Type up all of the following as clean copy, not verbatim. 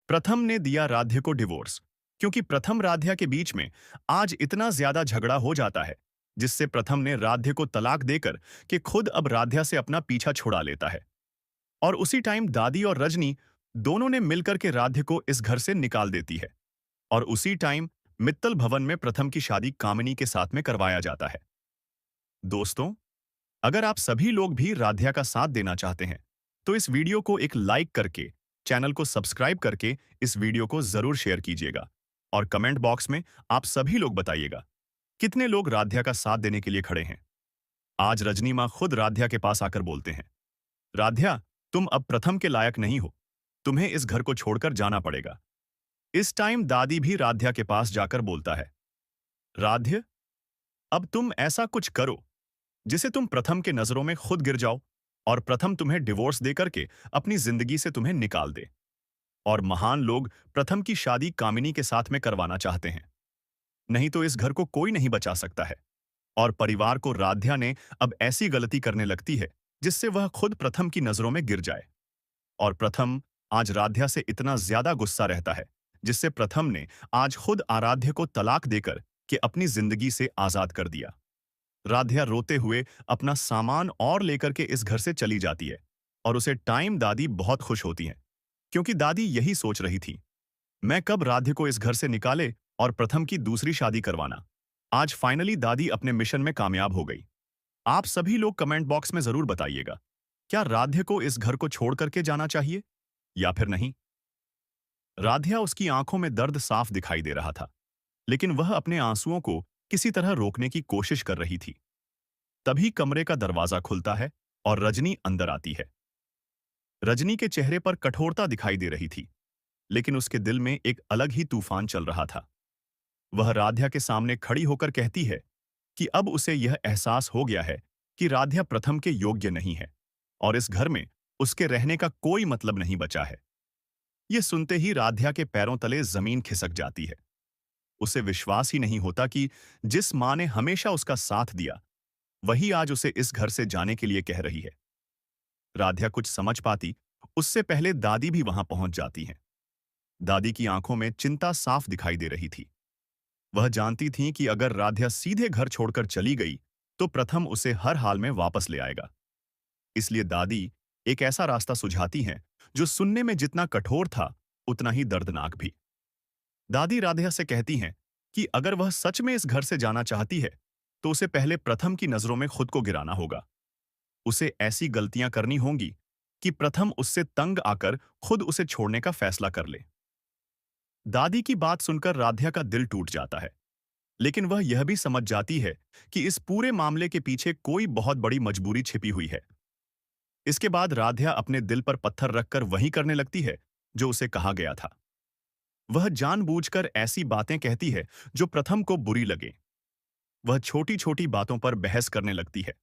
प्रथम ने दिया राध्य को डिवोर्स क्योंकि प्रथम राध्या के बीच में आज इतना ज्यादा झगड़ा हो जाता है, जिससे प्रथम ने राध्य को तलाक देकर कि खुद अब राध्या से अपना पीछा छुड़ा लेता है। और उसी टाइम दादी और रजनी दोनों ने मिलकर के राध्य को इस घर से निकाल देती है। और उसी टाइम मित्तल भवन में प्रथम की शादी कामिनी के साथ में करवाया जाता है। दोस्तों, अगर आप सभी लोग भी राध्या का साथ देना चाहते हैं, तो इस वीडियो को एक लाइक करके, चैनल को सब्सक्राइब करके इस वीडियो को जरूर शेयर कीजिएगा। और कमेंट बॉक्स में आप सभी लोग बताइएगा, कितने लोग राध्या का साथ देने के लिए खड़े हैं। आज रजनी माँ खुद राध्या के पास आकर बोलते हैं, राध्या, तुम अब प्रथम के लायक नहीं हो, तुम्हें इस घर को छोड़कर जाना पड़ेगा। इस टाइम दादी भी राध्या के पास जाकर बोलता है, राध्य, अब तुम ऐसा कुछ करो जिसे तुम प्रथम के नजरों में खुद गिर जाओ और प्रथम तुम्हें डिवोर्स देकर के अपनी जिंदगी से तुम्हें निकाल दे। और महान लोग प्रथम की शादी कामिनी के साथ में करवाना चाहते हैं, नहीं तो इस घर को कोई नहीं बचा सकता है। और परिवार को राध्या ने अब ऐसी गलती करने लगती है जिससे वह खुद प्रथम की नजरों में गिर जाए। और प्रथम आज राध्या से इतना ज्यादा गुस्सा रहता है, जिससे प्रथम ने आज खुद आराध्य को तलाक देकर कि अपनी जिंदगी से आजाद कर दिया। राध्या रोते हुए अपना सामान और लेकर के इस घर से चली जाती है। और उसे टाइम दादी बहुत खुश होती हैं, क्योंकि दादी यही सोच रही थी, मैं कब राध्य को इस घर से निकाले और प्रथम की दूसरी शादी करवाना। आज फाइनली दादी अपने मिशन में कामयाब हो गई। आप सभी लोग कमेंट बॉक्स में जरूर बताइएगा, क्या राध्य को इस घर को छोड़ करके जाना चाहिए या फिर नहीं। राध्या, उसकी आंखों में दर्द साफ दिखाई दे रहा था, लेकिन वह अपने आंसुओं को किसी तरह रोकने की कोशिश कर रही थी। तभी कमरे का दरवाजा खुलता है और रजनी अंदर आती है। रजनी के चेहरे पर कठोरता दिखाई दे रही थी, लेकिन उसके दिल में एक अलग ही तूफान चल रहा था। वह राध्या के सामने खड़ी होकर कहती है कि अब उसे यह एहसास हो गया है कि राध्या प्रथम के योग्य नहीं है और इस घर में उसके रहने का कोई मतलब नहीं बचा है। यह सुनते ही राध्या के पैरों तले जमीन खिसक जाती है। उसे विश्वास ही नहीं होता कि जिस मां ने हमेशा उसका साथ दिया, वही आज उसे इस घर से जाने के लिए कह रही है। राध्या कुछ समझ पाती उससे पहले दादी भी वहां पहुंच जाती हैं। दादी की आंखों में चिंता साफ दिखाई दे रही थी। वह जानती थी कि अगर राध्या सीधे घर छोड़कर चली गई तो प्रथम उसे हर हाल में वापस ले आएगा। इसलिए दादी एक ऐसा रास्ता सुझाती हैं जो सुनने में जितना कठोर था, उतना ही दर्दनाक भी। दादी राध्या से कहती हैं कि अगर वह सच में इस घर से जाना चाहती है, तो उसे पहले प्रथम की नजरों में खुद को गिराना होगा। उसे ऐसी गलतियां करनी होंगी कि प्रथम उससे तंग आकर खुद उसे छोड़ने का फैसला कर ले। दादी की बात सुनकर राध्या का दिल टूट जाता है, लेकिन वह यह भी समझ जाती है कि इस पूरे मामले के पीछे कोई बहुत बड़ी मजबूरी छिपी हुई है। इसके बाद राध्या अपने दिल पर पत्थर रखकर वही करने लगती है जो उसे कहा गया था। वह जानबूझकर ऐसी बातें कहती है जो प्रथम को बुरी लगे। वह छोटी छोटी बातों पर बहस करने लगती है।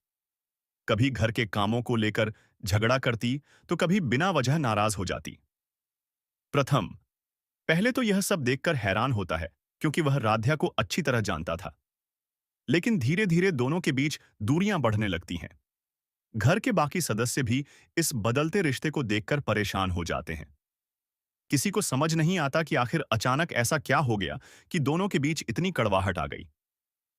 कभी घर के कामों को लेकर झगड़ा करती, तो कभी बिना वजह नाराज हो जाती। प्रथम पहले तो यह सब देखकर हैरान होता है, क्योंकि वह राध्या को अच्छी तरह जानता था। लेकिन धीरे धीरे दोनों के बीच दूरियां बढ़ने लगती हैं। घर के बाकी सदस्य भी इस बदलते रिश्ते को देखकर परेशान हो जाते हैं। किसी को समझ नहीं आता कि आखिर अचानक ऐसा क्या हो गया कि दोनों के बीच इतनी कड़वाहट आ गई।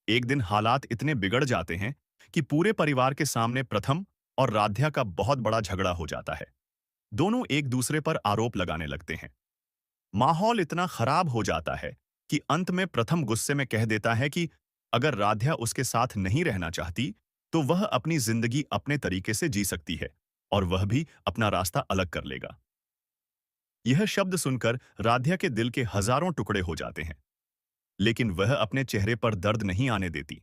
एक दिन हालात इतने बिगड़ जाते हैं कि पूरे परिवार के सामने प्रथम और राध्या का बहुत बड़ा झगड़ा हो जाता है। दोनों एक दूसरे पर आरोप लगाने लगते हैं। माहौल इतना खराब हो जाता है कि अंत में प्रथम गुस्से में कह देता है कि अगर राध्या उसके साथ नहीं रहना चाहती, तो वह अपनी जिंदगी अपने तरीके से जी सकती है और वह भी अपना रास्ता अलग कर लेगा। यह शब्द सुनकर राध्या के दिल के हजारों टुकड़े हो जाते हैं, लेकिन वह अपने चेहरे पर दर्द नहीं आने देती।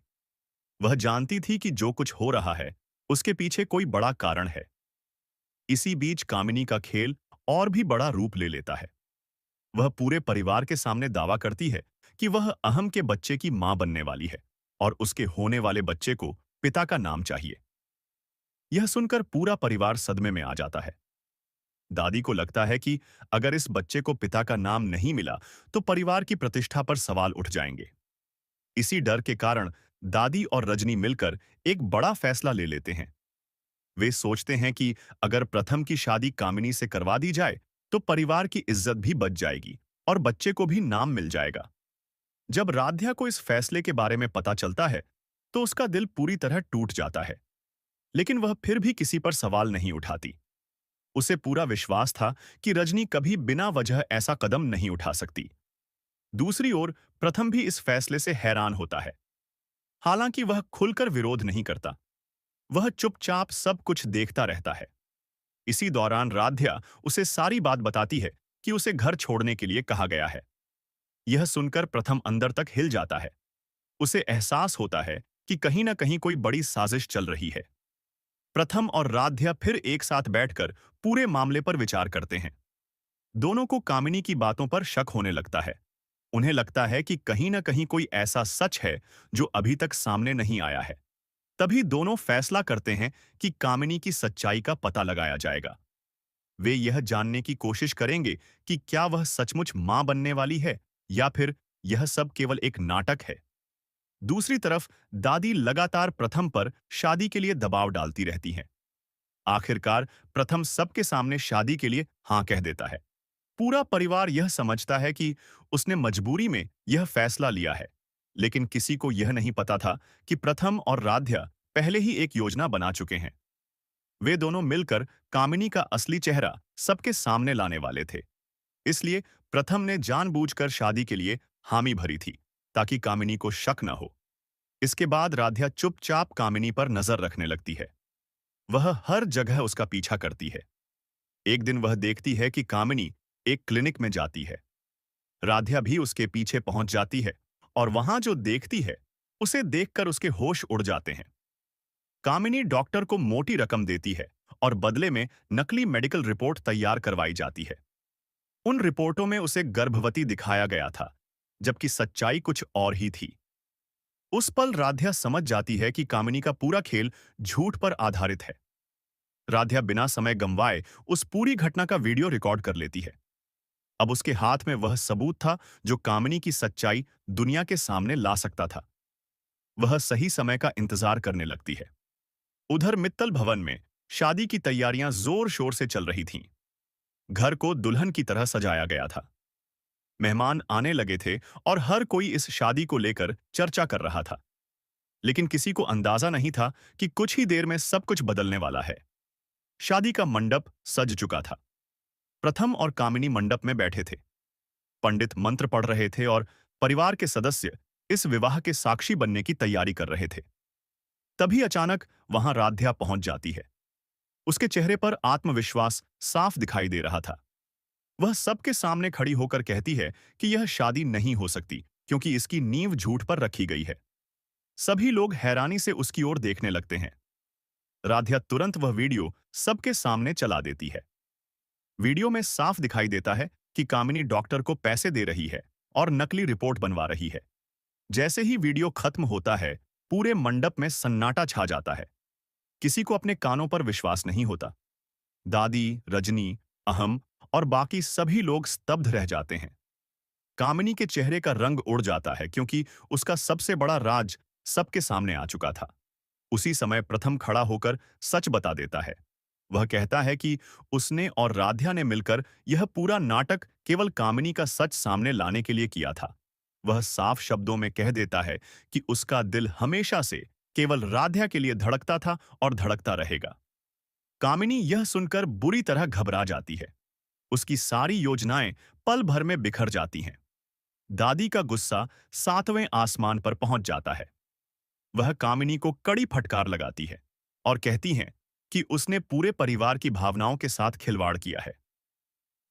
वह जानती थी कि जो कुछ हो रहा है, उसके पीछे कोई बड़ा कारण है। इसी बीच कामिनी का खेल और भी बड़ा रूप ले लेता है। वह पूरे परिवार के सामने दावा करती है कि वह अहम के बच्चे की मां बनने वाली है और उसके होने वाले बच्चे को पिता का नाम चाहिए। यह सुनकर पूरा परिवार सदमे में आ जाता है। दादी को लगता है कि अगर इस बच्चे को पिता का नाम नहीं मिला, तो परिवार की प्रतिष्ठा पर सवाल उठ जाएंगे। इसी डर के कारण दादी और रजनी मिलकर एक बड़ा फैसला ले लेते हैं। वे सोचते हैं कि अगर प्रथम की शादी कामिनी से करवा दी जाए, तो परिवार की इज्जत भी बच जाएगी और बच्चे को भी नाम मिल जाएगा। जब राध्या को इस फैसले के बारे में पता चलता है, तो उसका दिल पूरी तरह टूट जाता है। लेकिन वह फिर भी किसी पर सवाल नहीं उठाती। उसे पूरा विश्वास था कि रजनी कभी बिना वजह ऐसा कदम नहीं उठा सकती। दूसरी ओर प्रथम भी इस फैसले से हैरान होता है। हालांकि वह खुलकर विरोध नहीं करता। वह चुपचाप सब कुछ देखता रहता है। इसी दौरान राध्या उसे सारी बात बताती है कि उसे घर छोड़ने के लिए कहा गया है। यह सुनकर प्रथम अंदर तक हिल जाता है। उसे एहसास होता है कि कहीं न कहीं कोई बड़ी साजिश चल रही है। प्रथम और राध्या फिर एक साथ बैठकर पूरे मामले पर विचार करते हैं। दोनों को कामिनी की बातों पर शक होने लगता है। उन्हें लगता है कि कहीं न कहीं कोई ऐसा सच है जो अभी तक सामने नहीं आया है। तभी दोनों फैसला करते हैं कि कामिनी की सच्चाई का पता लगाया जाएगा। वे यह जानने की कोशिश करेंगे कि क्या वह सचमुच मां बनने वाली है या फिर यह सब केवल एक नाटक है। दूसरी तरफ दादी लगातार प्रथम पर शादी के लिए दबाव डालती रहती हैं। आखिरकार प्रथम सबके सामने शादी के लिए हां कह देता है। पूरा परिवार यह समझता है कि उसने मजबूरी में यह फैसला लिया है। लेकिन किसी को यह नहीं पता था कि प्रथम और राध्या पहले ही एक योजना बना चुके हैं। वे दोनों मिलकर कामिनी का असली चेहरा सबके सामने लाने वाले थे। इसलिए प्रथम ने जानबूझकर शादी के लिए हामी भरी थी, ताकि कामिनी को शक न हो। इसके बाद राध्या चुपचाप कामिनी पर नजर रखने लगती है। वह हर जगह उसका पीछा करती है। एक दिन वह देखती है कि कामिनी एक क्लिनिक में जाती है। राध्या भी उसके पीछे पहुंच जाती है और वहां जो देखती है, उसे देखकर उसके होश उड़ जाते हैं। कामिनी डॉक्टर को मोटी रकम देती है और बदले में नकली मेडिकल रिपोर्ट तैयार करवाई जाती है। उन रिपोर्टों में उसे गर्भवती दिखाया गया था, जबकि सच्चाई कुछ और ही थी। उस पल राध्या समझ जाती है कि कामिनी का पूरा खेल झूठ पर आधारित है। राध्या बिना समय गंवाए उस पूरी घटना का वीडियो रिकॉर्ड कर लेती है। अब उसके हाथ में वह सबूत था जो कामिनी की सच्चाई दुनिया के सामने ला सकता था। वह सही समय का इंतजार करने लगती है। उधर मित्तल भवन में शादी की तैयारियां जोर शोर से चल रही थीं। घर को दुल्हन की तरह सजाया गया था। मेहमान आने लगे थे और हर कोई इस शादी को लेकर चर्चा कर रहा था। लेकिन किसी को अंदाजा नहीं था कि कुछ ही देर में सब कुछ बदलने वाला है। शादी का मंडप सज चुका था। प्रथम और कामिनी मंडप में बैठे थे। पंडित मंत्र पढ़ रहे थे और परिवार के सदस्य इस विवाह के साक्षी बनने की तैयारी कर रहे थे। तभी अचानक वहां राध्या पहुंच जाती है। उसके चेहरे पर आत्मविश्वास साफ दिखाई दे रहा था। वह सबके सामने खड़ी होकर कहती है कि यह शादी नहीं हो सकती, क्योंकि इसकी नींव झूठ पर रखी गई है। सभी लोग हैरानी से उसकी ओर देखने लगते हैं। राध्या तुरंत वह वीडियो सबके सामने चला देती है। वीडियो में साफ दिखाई देता है कि कामिनी डॉक्टर को पैसे दे रही है और नकली रिपोर्ट बनवा रही है। जैसे ही वीडियो खत्म होता है, पूरे मंडप में सन्नाटा छा जाता है। किसी को अपने कानों पर विश्वास नहीं होता। दादी, रजनी, अहम और बाकी सभी लोग स्तब्ध रह जाते हैं। कामिनी के चेहरे का रंग उड़ जाता है, क्योंकि उसका सबसे बड़ा राज सबके सामने आ चुका था। उसी समय प्रथम खड़ा होकर सच बता देता है। वह कहता है कि उसने और राध्या ने मिलकर यह पूरा नाटक केवल कामिनी का सच सामने लाने के लिए किया था। वह साफ शब्दों में कह देता है कि उसका दिल हमेशा से केवल राध्या के लिए धड़कता था और धड़कता रहेगा। कामिनी यह सुनकर बुरी तरह घबरा जाती है। उसकी सारी योजनाएं पल भर में बिखर जाती हैं। दादी का गुस्सा सातवें आसमान पर पहुंच जाता है। वह कामिनी को कड़ी फटकार लगाती है और कहती हैं कि उसने पूरे परिवार की भावनाओं के साथ खिलवाड़ किया है।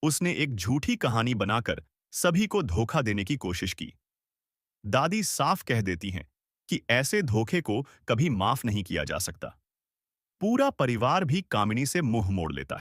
उसने एक झूठी कहानी बनाकर सभी को धोखा देने की कोशिश की। दादी साफ कह देती हैं कि ऐसे धोखे को कभी माफ नहीं किया जा सकता। पूरा परिवार भी कामिनी से मुंह मोड़ लेता है।